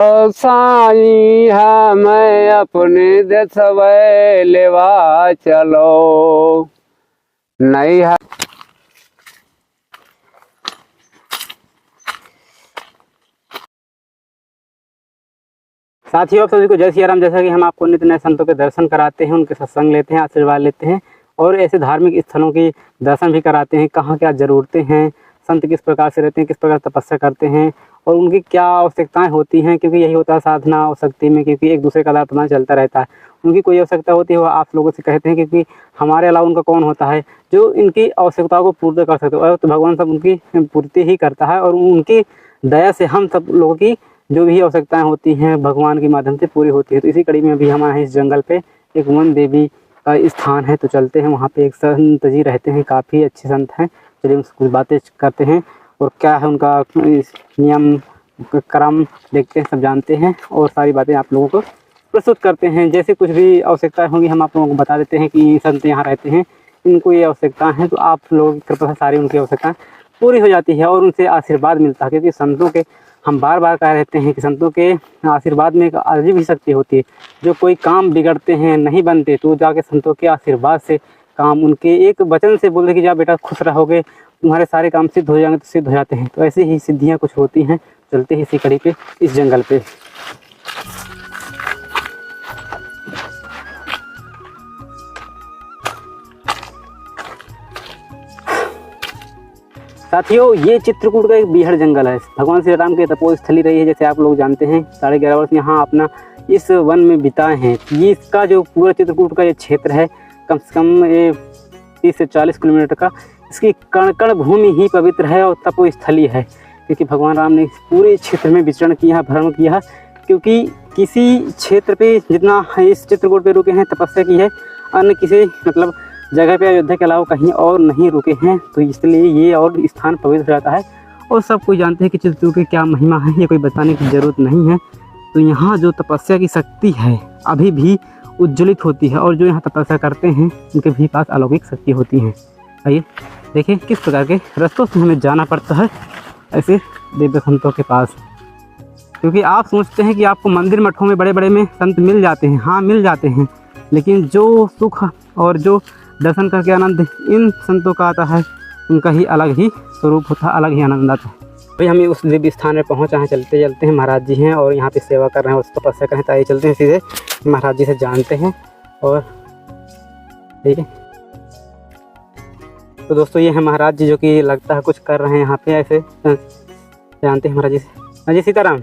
साई है मैं अपने देशवे लेवा चलो नहीं है। साथियों आप सभी को जय सिया राम। जैसा कि हम आपको नित्य नए संतों के दर्शन कराते हैं, उनके सत्संग लेते हैं, आशीर्वाद लेते हैं और ऐसे धार्मिक स्थलों की दर्शन भी कराते हैं। कहाँ क्या ज़रूरतें हैं, संत किस प्रकार से रहते हैं, किस प्रकार तपस्या करते हैं और उनकी क्या आवश्यकताएं होती हैं, क्योंकि यही होता है साधना और शक्ति में, क्योंकि एक दूसरे का आदान प्रदान चलता रहता है। उनकी कोई आवश्यकता होती है वो आप लोगों से कहते हैं, क्योंकि हमारे अलावा उनका कौन होता है जो इनकी आवश्यकताओं को पूर्ण कर सकते हो। तो भगवान सब उनकी पूर्ति ही करता है और उनकी दया से हम सब लोगों की जो भी आवश्यकताएं होती हैं भगवान के माध्यम से पूरी होती है। तो इसी कड़ी में अभी हमारे इस जंगल पे एक वन देवी का स्थान है, तो चलते हैं। वहाँ पे एक संत जी रहते हैं, काफ़ी अच्छे संत हैं। चलिए उनसे कुछ बातें करते हैं और क्या है उनका नियम क्रम देखते हैं, सब जानते हैं और सारी बातें आप लोगों को प्रस्तुत करते हैं। जैसे कुछ भी आवश्यकताएं होंगी हम आप लोगों को बता देते हैं कि संत यहाँ रहते हैं, इनको ये आवश्यकताएँ हैं, तो आप लोगों की कृपा से सारी उनकी आवश्यकताएँ पूरी हो जाती है और उनसे आशीर्वाद मिलता है। क्योंकि संतों के हम बार बार कह रहते हैं कि संतों के आशीर्वाद में एक अजीब ही शक्ति होती है। जो कोई काम बिगड़ते हैं नहीं बनते तो जाके संतों के आशीर्वाद से काम, उनके एक वचन से बोलते कि जा बेटा खुश रहोगे, तुम्हारे सारे काम सिद्ध हो जाएंगे, तो सिद्ध हो जाते हैं। तो ऐसी ही सिद्धियां कुछ होती हैं। चलते हैं इसी कड़ी पे इस जंगल पे। साथियों ये चित्रकूट का एक बीहड़ जंगल है। भगवान श्री राम की तपोस्थली रही है, जैसे आप लोग जानते हैं। 11.5 वर्ष यहाँ अपना इस वन में बिताए हैं। ये इसका जो पूरा चित्रकूट का ये क्षेत्र है कम से कम ये 30 से 40 किलोमीटर का, इसकी कण कण भूमि ही पवित्र है और तपोस्थली है। क्योंकि भगवान राम ने इस पूरे क्षेत्र में विचरण किया, भ्रमण किया। क्योंकि किसी क्षेत्र पे जितना इस चित्रकूट पे रुके हैं, तपस्या की है, अन्य किसी मतलब जगह पे अयोध्या के अलावा कहीं और नहीं रुके हैं। तो इसलिए ये और स्थान पवित्र रहता है और सब कोई जानते हैं कि चित्रकूट की क्या महिमा है, ये कोई बताने की ज़रूरत नहीं है। तो यहाँ जो तपस्या की शक्ति है अभी भी उज्ज्वलित होती है और जो यहाँ तपस्या करते हैं उनके भी पास अलौकिक शक्ति होती है। आइए देखिए किस प्रकार के रास्तों से हमें जाना पड़ता है ऐसे दिव्य संतों के पास। क्योंकि आप सोचते हैं कि आपको मंदिर मठों में बड़े बड़े में संत मिल जाते हैं, हाँ मिल जाते हैं, लेकिन जो सुख और जो दर्शन करके आनंद इन संतों का आता है उनका ही अलग ही स्वरूप होता है, अलग ही आनंद आता है। भाई हम उस दिव्य स्थान में पहुंचा हैं, चलते चलते हैं। महाराज जी हैं और यहाँ पे सेवा कर रहे हैं और तपस्या कर रहे हैं। तो आइए चलते हैं, सीधे महाराज जी से जानते हैं। और ठीक है तो दोस्तों ये है महाराज जी, जो कि लगता है कुछ कर रहे हैं यहाँ पे। ऐसे जानते हैं महाराज जी से। हाँ जी सीताराम।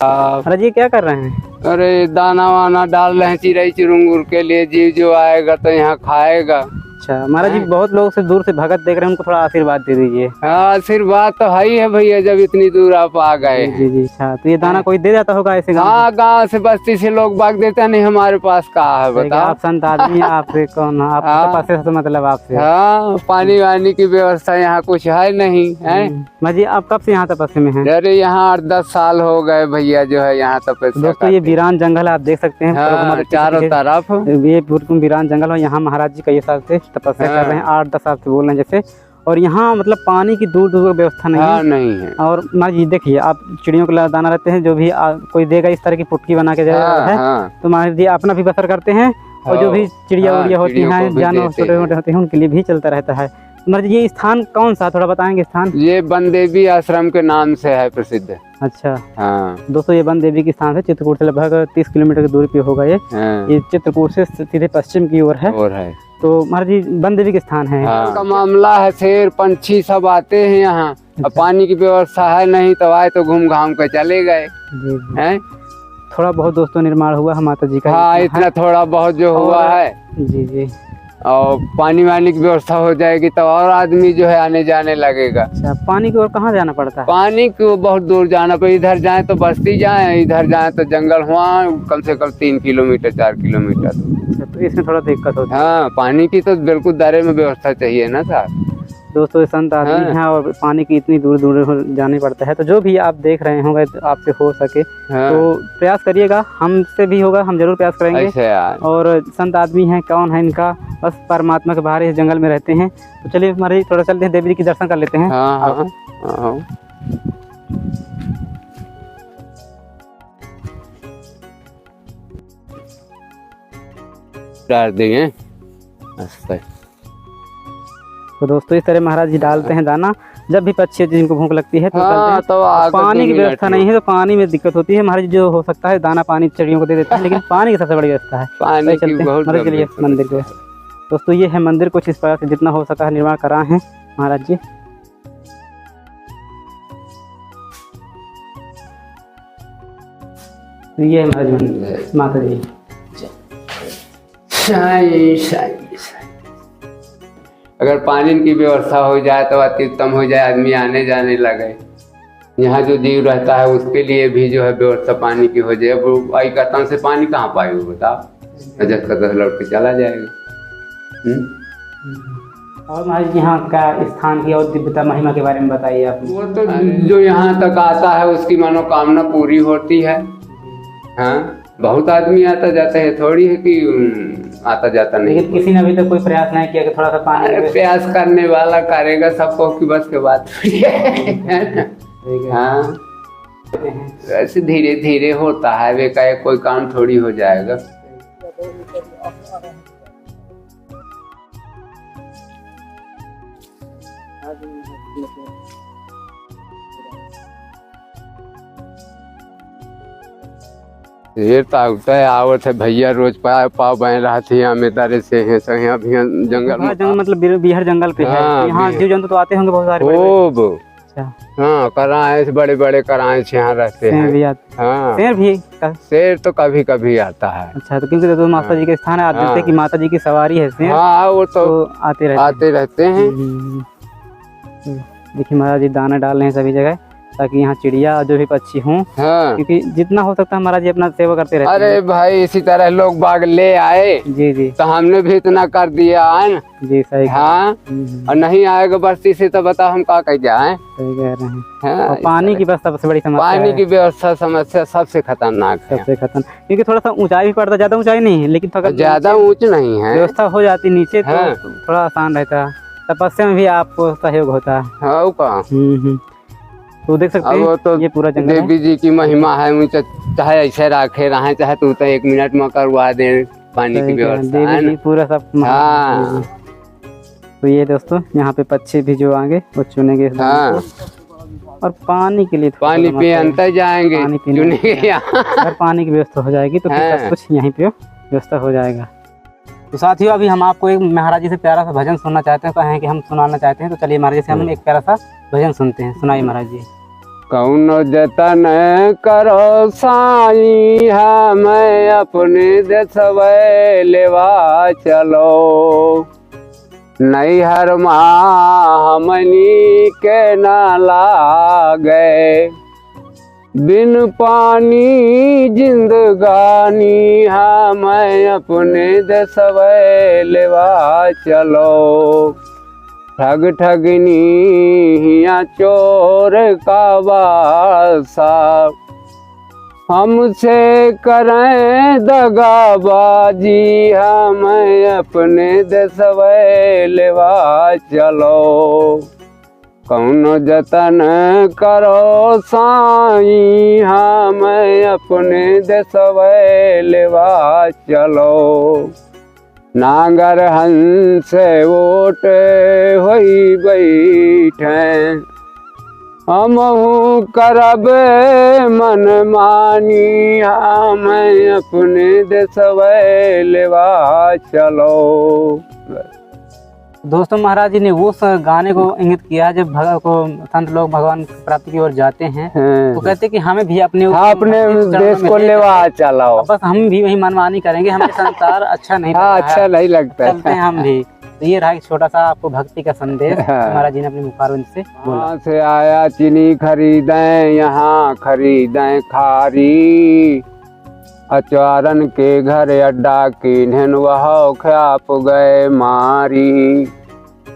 महाराज जी क्या कर रहे हैं? अरे दाना वाना डाल रहे हैं चिड़ई चिरुंगुर के लिए, जीव जो आएगा तो यहाँ खाएगा। अच्छा महाराज जी बहुत लोग से दूर से भगत देख रहे हैं, उनको थोड़ा आशीर्वाद दे दीजिए। हाँ आशीर्वाद तो है ही है भैया, जब इतनी दूर आप आ गए। जी जी अच्छा तो ये दाना कोई दे जाता होगा ऐसे? हाँ गाँव से बस्ती से लोग बाग देते हैं, नहीं हमारे पास कहाँ है बताओ। आप संत आदमी हैं, आपसे कौन आप तपस्या से मतलब आपसे? हाँ पानी वानी की व्यवस्था यहाँ कुछ है नहीं है। महाराज जी आप कब से यहाँ तपस्या में हैं? अरे यहाँ 8-10 साल हो गए भैया जो है यहाँ तपस्या। दोस्तों ये वीरान जंगल है, आप देख सकते हैं। हाँ, चारों तरफ ये पूर्ण वीरान जंगल है। यहाँ महाराज जी कई साल से तपस्या कर रहे हैं, 8-10 साल से बोल रहे हैं जैसे। और यहाँ मतलब पानी की दूर दूर व्यवस्था नहीं है। नहीं है। और महाराज जी देखिए आप चिड़ियों को दाना रहते हैं, जो भी कोई देगा इस तरह की पुटकी बना के है। तो महाराज जी अपना भी बसर करते हैं और जो भी चिड़िया उड़िया होती हैं, जानवर छोटे मोटे होते हैं, उनके लिए भी चलता रहता है। महाराज जी ये स्थान कौन सा, थोड़ा बताएंगे स्थान? ये वन देवी आश्रम के नाम से है प्रसिद्ध। अच्छा हाँ दोस्तों ये वन देवी की स्थान है, चित्रकूट से लगभग 30 किलोमीटर की दूरी पे होगा ये। ये चित्रकूट से सीधे पश्चिम की ओर है। तो महाराज जी वन देवी के स्थान है। का मामला है, शेर पंछी सब आते हैं यहाँ। अब पानी की व्यवस्था है नहीं तो आए तो घूम घाम कर चले गए हैं। थोड़ा बहुत दोस्तों निर्माण हुआ है माता जी का। हाँ इतना थोड़ा बहुत जो हुआ है। जी जी और पानी वानी की व्यवस्था हो जाएगी तो और आदमी जो है आने जाने लगेगा। अच्छा पानी की ओर कहाँ जाना पड़ता है? पानी को बहुत दूर जाना पड़े, इधर जाए तो बस्ती जाए, इधर जाए तो जंगल हुआ कम से कम 3 किलोमीटर 4 किलोमीटर। अच्छा तो इसमें थोड़ा दिक्कत होती है। हाँ पानी की तो बिल्कुल दायरे में व्यवस्था चाहिए ना साहब। दोस्तों संत आदमी हैं और पानी की इतनी दूर दूर जाने पड़ता है। तो जो भी आप देख रहे होंगे तो आपसे हो सके तो प्रयास करिएगा, हमसे भी होगा, हम जरूर प्रयास करेंगे। और संत आदमी हैं, कौन है इनका, बस परमात्मा के बाहर इस जंगल में रहते हैं। तो चलिए हमारे थोड़ा चलते हैं, देवी जी की दर्शन कर लेते हैं। डाल देंगे अच्छा। तो दोस्तों इस तरह महाराज जी डालते हैं दाना। जब भी पक्षी जिनको भूख लगती है तो हाँ, डालते हैं। तो आगे पानी की 2 व्यवस्था मिनट नहीं है तो पानी में दिक्कत होती है महाराज जी। जो हो सकता है दाना पानी चिड़ियों को दे देते हैं, लेकिन पानी की सबसे बड़ी व्यवस्था है। पानी की चलते हैं बहुत महाराज चलिए लंबी मंदिर को। दोस्तों ये है मंदिर, कुछ इस प्रकार से जितना हो सका है निर्माण करा है महाराज जी। तो ये है महाराज मंदिर, माता जी। साईं साईं साईं। अगर पानी की व्यवस्था हो जाए तो अति उत्तम हो जाए, आदमी आने जाने लगे। यहाँ जो जीव रहता है उसके लिए भी जो है व्यवस्था पानी की हो जाए। अब आई कतन से पानी कहाँ पाए हो बताओ, जस का तस लौट के चला जाएगा। और महाराज जी यहाँ का स्थान की और दिव्यता महिमा के बारे में बताइए आप। वो तो जो यहाँ तक आता है उसकी मनोकामना पूरी होती है। हाँ, बहुत आदमी आता जाता है, थोड़ी है कि आता जाता नहीं। लेकिन किसी ने अभी तक कोई प्रयास नहीं किया कि थोड़ा सा पानी। प्रयास करने वाला करेगा, सबको की बस के बात थोड़ी है। हाँ, ऐसे धीरे धीरे होता है, वे का कोई काम थोड़ी हो जाएगा। ये ताकता है आवत है भैया, रोज पाव बह रहा थी हमें तारे से हैं सब यहाँ भी जंगल में। जंगल मतलब बिहार जंगल पे है। हाँ, यहाँ जीव जंतु तो आते होंगे बहुत सारे। खूब। अच्छा। हाँ, कराए बड़े बड़े कराए यहाँ रहते हैं। भी आते। हाँ, शेर भी। शेर तो कभी कभी आता है। अच्छा, तो क्योंकि तो माता जी के स्थान है, आप देखते हैं कि माता जी की सवारी है शेर। हाँ, वो तो आते रहते हैं। देखिए महाराज जी दाना डाल रहे हैं सभी जगह, ताकि यहाँ चिड़िया जो भी पक्षी हों। हाँ, क्योंकि जितना हो सकता है महाराज जी अपना सेवा करते रहते हैं। अरे भाई इसी तरह लोग बाग ले आए जी जी, तो हमने भी इतना कर दिया है ना जी सही। हाँ, और नहीं आएगा बस्ती से तो बताओ हम क्या कह जाए। सही कह रहे हैं। हाँ, और पानी की व्यवस्था सबसे बड़ी समस्या पानी है। की व्यवस्था समस्या सबसे खतरनाक है। सबसे खतरनाक, क्योंकि थोड़ा सा ऊंचाई भी पड़ता, ज्यादा ऊंचाई नहीं है लेकिन थोड़ा ज्यादा ऊंच नहीं है। व्यवस्था हो जाती नीचे तो हाँ। थोड़ा आसान रहता है, तपस्या में भी आपको सहयोग होता है। हाँ, वो कहाँ। तो देख सकते अब वो तो हैं ये पूरा जंगल है। देवी जी की महिमा है, मुझे चाहे ऐसे रखे रहे, चाहे तू तो 1 मिनट में करवा दे पानी की सही कह रहे हैं, व्यवस्था है देवी ना। जी पूरा सब। हाँ, तो ये दोस्तों यहाँ पे पक्षी भी जो आगे वो चुनेंगे इस दाने को। और पानी के लिए पानी पे अंतर जाएंगे पानी पीने चुनेंगे यहाँ। अगर पानी की व्यवस्था हो जाएगी तो फिर हाँ। सब कुछ यहीं पे व्यवस्था हो जाएगा। तो साथियों अभी हम आपको एक महाराज जी से प्यारा सा भजन सुनना चाहते हैं, कहें कि हम सुनाना चाहते हैं, तो चलिए महाराज जी से हम एक प्यारा सा भजन सुनते हैं। सुनाइए महाराज जी। कौनो जतन करो साई हमें अपने देशवे लेवा चलो, नैहर हमनी के ना लागे, बिन पानी जिंदगानी हमें अपने देशवे लेवा चलो, ठग ठगनी हिया चोर का बासा, हमसे करें दगाबाजी हमें अपने देशवे लेवा चलो, कौनो जतन करो साई हमें अपने देशवे लेवा चलो, नागर हंस ओट होई बैठे, हमहू करब मन मानी हमें अपने देशवे लेवा चलो। दोस्तों महाराज जी ने वो गाने को इंगित किया जब संत लोग भगवान की प्राप्ति की ओर जाते हैं तो कहते हैं कि हमें भी अपने देश को लेवा चलाओ, बस हम भी वही मनमानी करेंगे, हमें संसार अच्छा नहीं लगता है, अच्छा नहीं लगता चलते हैं हम भी। तो ये रहा एक छोटा सा आपको भक्ति का संदेश महाराज जी ने अपने मुखारविंद से बोला। वहाँ से आया चीनी खरीदें यहाँ खरीदें खारी, अचारन के घर अड्डा किन्हन वह ख्याप गए मारी।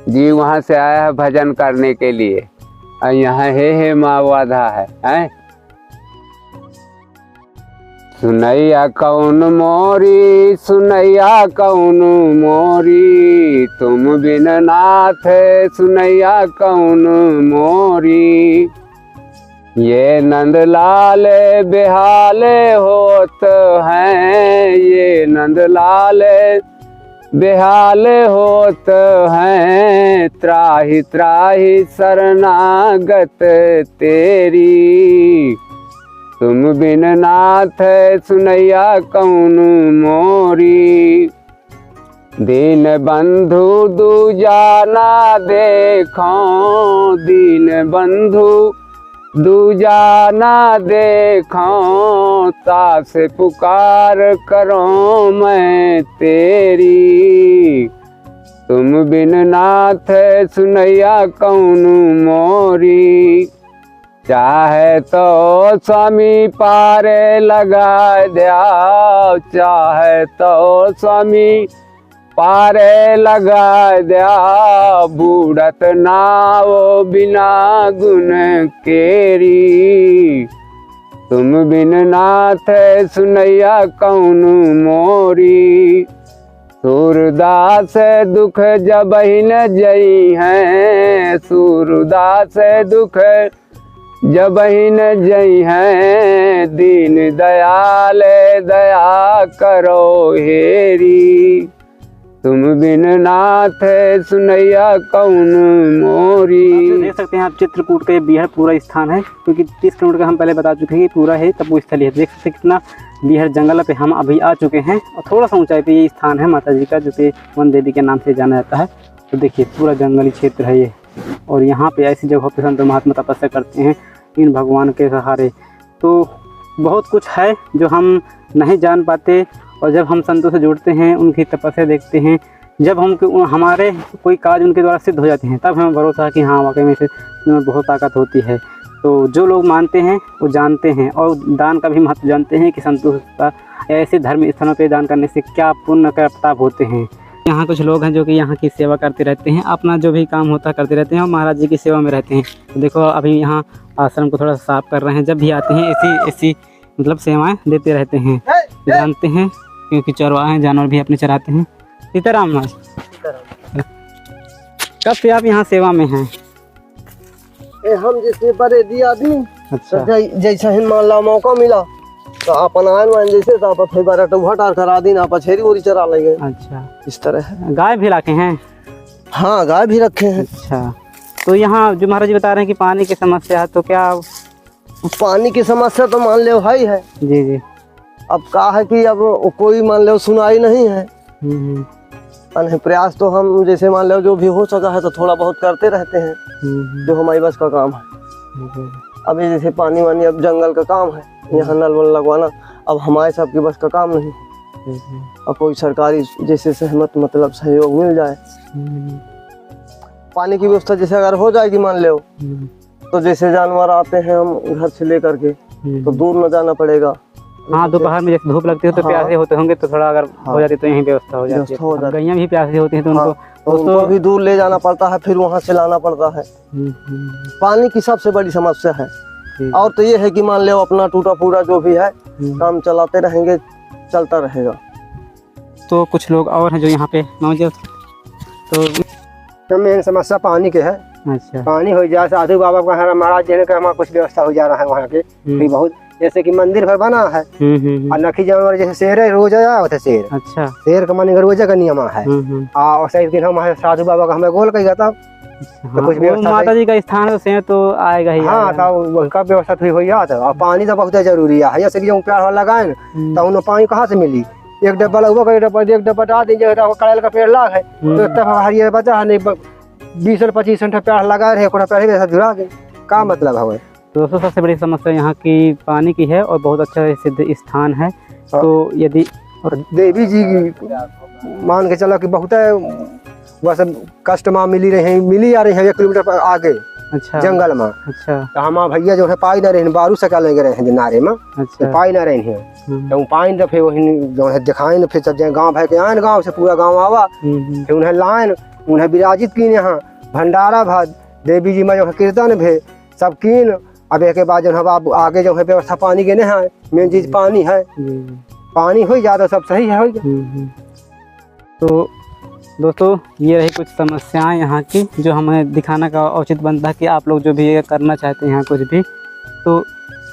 जी वहाँ से आया है भजन करने के लिए, और यहाँ हे माँ वाधा है। सुनैया कौन मोरी सुनैया कौन मोरी, तुम बिन नाथ सुनैया कौन मोरी, ये नंदलाल बेहाल होत हैं, ये नंदलाल बेहाल होत हैं, त्राहि त्राहि शरणागत तेरी। तुम बिन नाथ सुनैया कौनु मोरी। दीन बंधु दूजा ना देखो, दीन बंधु दूजा ना देखो। तास पुकार करो मैं तेरी। तुम बिन नाथ सुनैया कौनु मोरी। चाहे तो स्वामी पारे लगा दिया, चाहे तो स्वामी पारे लगा दिया। बूढ़त नाव बिना गुण केरी। तुम बिन नाथ सुनैया कौनु मोरी। सूरदास दुख जबहि न जई हैं, सूरदास दुख जबहि न जई हैं। दीन दयाल दया करो हेरी। तुम बिन नाथ सुनैया कौनु मोरी। देख सकते हैं आप चित्रकूट का ये बीहड़ पूरा स्थान है, क्योंकि 30 किलोमीटर का हम पहले बता चुके हैं कि पूरा है तपोस्थली है। देख सकते हैं कितना बीहड़ जंगल पे हम अभी आ चुके हैं, और थोड़ा सा ऊंचाई पे ये स्थान है माता जी का, जो कि वन देवी के नाम से जाना जाता है। तो देखिए पूरा जंगली क्षेत्र है ये, और यहाँ पे ऐसी जगहों पर संत महात्मा तपस्या करते हैं इन भगवान के सहारे। तो बहुत कुछ है जो हम नहीं जान पाते, और जब हम संतों से जुड़ते हैं, उनकी तपस्या देखते हैं, जब हम हमारे कोई कार्य उनके द्वारा सिद्ध हो जाते हैं, तब हमें भरोसा है कि हाँ वाकई में से बहुत ताकत होती है। तो जो लोग मानते हैं वो जानते हैं, और दान का भी महत्व जानते हैं कि संतों का ऐसे धर्म स्थलों पर दान करने से क्या पुण्य का प्रताप होते हैं। यहाँ कुछ लोग हैं जो कि यहाँ की सेवा करते रहते हैं, अपना जो भी काम होता करते रहते हैं, और महाराज जी की सेवा में रहते हैं। तो देखो अभी यहाँ आश्रम को थोड़ा सा साफ कर रहे हैं। जब भी आते हैं ऐसी मतलब सेवाएं देते रहते हैं, जानते हैं, क्योंकि चरवाहे हैं, जानवर भी अपने चराते हैं। सीताराम महाराज, कब से आप यहाँ सेवा में हैं? हम जैसे बड़े दिया दी। अच्छा। जैसा ही मान ला मौका मिला तो अपन आयन मान जैसे तो आप फिर बारा टुभटार करा दी ना, छेरी ओरी चरा लेंगे। अच्छा, इस तरह है। गाय भी रखे हैं? हाँ गाय भी रखे हैं। अच्छा, तो यहाँ जो महाराज जी बता रहे हैं कि पानी की समस्या है, तो क्या पानी की समस्या तो मान लो है ही है। जी जी। अब क्या है कि अब कोई मान लो सुनाई नहीं है। प्रयास तो हम जैसे मान लो जो भी हो सका है तो थोड़ा बहुत करते रहते हैं, जो हमारी बस का काम है। अभी जैसे पानी वानी अब जंगल का काम है, यहाँ नल वल लगवाना अब हमारे सबकी बस का काम नहीं। अब कोई सरकारी जैसे सहमत मतलब सहयोग मिल जाए, पानी की व्यवस्था जैसे अगर हो जाएगी मान लो, तो जैसे जानवर आते हैं हम घर से लेकर के तो दूर न जाना पड़ेगा। हाँ, दोपहर में जैसे धूप लगती है तो प्यासे होते होंगे, तो थोड़ा अगर हो जाती तो यही व्यवस्था हो जाती है। गैया भी प्यासी होती है तो उनको भी दूर ले जाना पड़ता है, फिर वहाँ से लाना पड़ता है। पानी की सबसे बड़ी समस्या है। और तो ये है कि मान लो अपना टूटा फूटा जो भी है काम चलाते रहेंगे, चलता रहेगा। तो कुछ लोग और हैं जो यहाँ पे मौजूद, तो मेन समस्या पानी के है। अच्छा, पानी हो जाए साधु बाबा का महाराज जी ने का हमारा कुछ व्यवस्था हो जा रहा है वहाँ के भी बहुत, जैसे कि मंदिर भर बना है और नखी जानवर जैसे शेर है रोज आया होता शेर। अच्छा, शेर का मन रोजा का नियम है। और सही दिन हम साधु बाबा का हमें गोल कही जाता तो कुछ व्यवस्था माता जी का स्थान है, शेर तो आएगा ही। हाँ, तो उनका व्यवस्था तो हो जाता। और पानी तो बहुत जरूरी है, जैसे कि प्यार लगाए तो उन्हें पानी कहाँ से मिली। एक डब्बा लगभग एक डब्बा डाल दीजिए, कड़ैल का पेड़ लाग है तो हरियर बचा है नहीं, 20 और 25 घंटा प्यार लगा रहे पेड़ जुड़ा गए, का मतलब है। दोस्तों सबसे बड़ी समस्या यहाँ की पानी की है, और बहुत अच्छा सिद्ध स्थान है। तो यदि और देवी जी मान के चलो कि बहुत वैसे कष्ट माँ मिली आ रही है 1 किलोमीटर पर आगे। अच्छा, जंगल में। अच्छा, तो हमारा भैया जो है पाई न रहे बारू से लेके रहे हैं नारे में। अच्छा, तो पाई न रहे हैं तो पाई न फिर वही जो है दिखाए न, फिर सब गाँव भाई के आए गाँव से पूरा गाँव आवा, फिर उन्हें लाइन उन्हें विराजित की यहाँ भंडारा भात देवी जी में जो है कीर्तन भे सब कीन। अब एक बाद जो है आगे जो है व्यवस्था पानी के नहीं है, मेन चीज पानी है। पानी हो ज्यादा सब सही है। तो दोस्तों ये रही कुछ समस्याएं यहाँ की, जो हमें दिखाना का उचित बनता है कि आप लोग जो भी करना चाहते हैं यहाँ कुछ भी, तो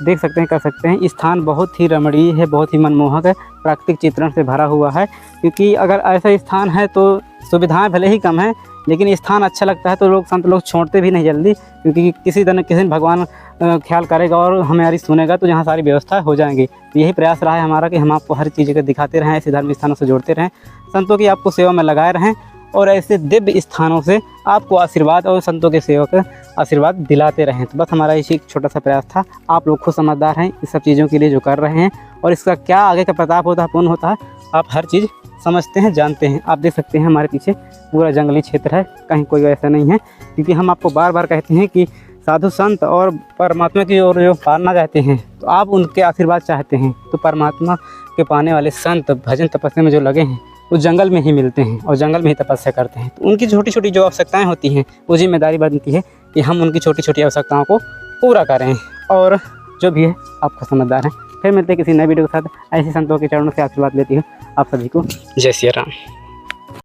देख सकते हैं, कर सकते हैं। स्थान बहुत ही रमणीय है, बहुत ही मनमोहक है, प्राकृतिक चित्रण से भरा हुआ है। क्योंकि अगर ऐसा स्थान है तो सुविधाएं भले ही कम है, लेकिन स्थान अच्छा लगता है तो लोग संत लोग छोड़ते भी नहीं जल्दी, क्योंकि किसी दिन भगवान ख्याल करेगा और हमारी सुनेगा तो यहाँ सारी व्यवस्था हो जाएंगी। यही प्रयास रहा है हमारा कि हम आपको हर चीज़ को दिखाते रहें, ऐसे धार्मिक स्थानों से जोड़ते रहें, संतों की आपको सेवा में लगाए रहें और ऐसे दिव्य स्थानों से आपको आशीर्वाद और संतों के सेवा का आशीर्वाद दिलाते रहें। तो बस हमारा इसी एक छोटा सा प्रयास था। आप लोग खुद समझदार हैं इस सब चीज़ों के लिए जो कर रहे हैं, और इसका क्या आगे का प्रताप होता है, पुण्य होता है, आप हर चीज़ समझते हैं, जानते हैं। आप देख सकते हैं हमारे पीछे पूरा जंगली क्षेत्र है, कहीं कोई ऐसा नहीं है। क्योंकि हम आपको बार बार कहते हैं कि साधु संत और परमात्मा की ओर जो पाना चाहते हैं तो आप उनके आशीर्वाद चाहते हैं, तो परमात्मा के पाने वाले संत भजन तपस्या में जो लगे हैं वो जंगल में ही मिलते हैं और जंगल में ही तपस्या करते हैं। तो उनकी छोटी छोटी जो आवश्यकताएं होती हैं वो जिम्मेदारी बनती है कि हम उनकी छोटी छोटी आवश्यकताओं को पूरा करें। और जो भी है आपका समझदार है। फिर मिलते हैं किसी नए वीडियो के साथ। ऐसे संतों के चरणों से आशीर्वाद लेती हूँ आप सभी को। जय श्री राम।